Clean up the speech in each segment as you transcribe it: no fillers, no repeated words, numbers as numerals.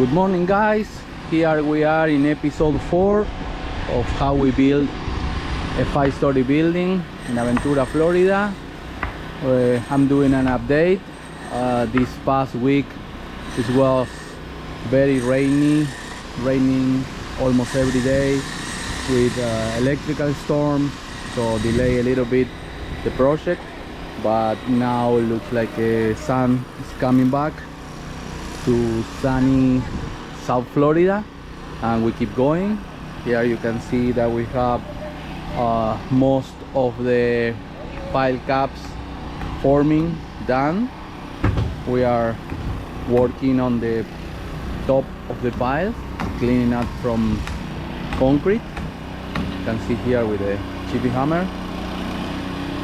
Good morning, guys. Here we are in episode 4 of how we build a 5-story building in Aventura, Florida. I'm doing an update. This past week it was very raining almost every day with electrical storm, so delay a little bit the project, but now it looks like sun is coming back to sunny South Florida, and we keep going. Here you can see that we have most of the pile caps forming done. We are working on the top of the pile, cleaning up from concrete. You can see here with a chippy hammer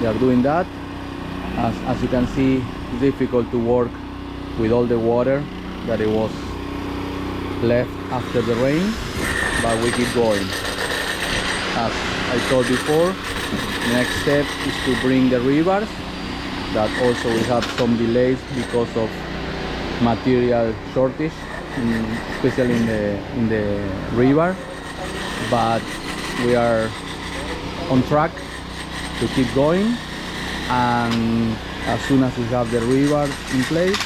they are doing that. As you can see, it's difficult to work with all the water that it was left after the rain, but we keep going. As I told before, the next step is to bring the rebars. That also we have some delays because of material shortage, especially in the rebar, but we are on track to keep going, and as soon as we have the rebars in place,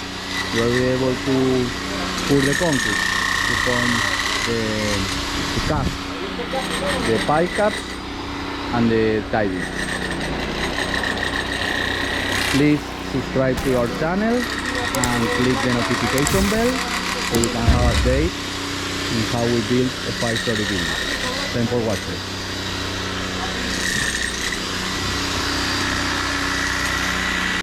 we'll be able to pour the concrete to form the cast, the pile caps and the siding. Please subscribe to our channel and click the notification bell so you can have updates on how we build a 5-story building. Thanks for watching.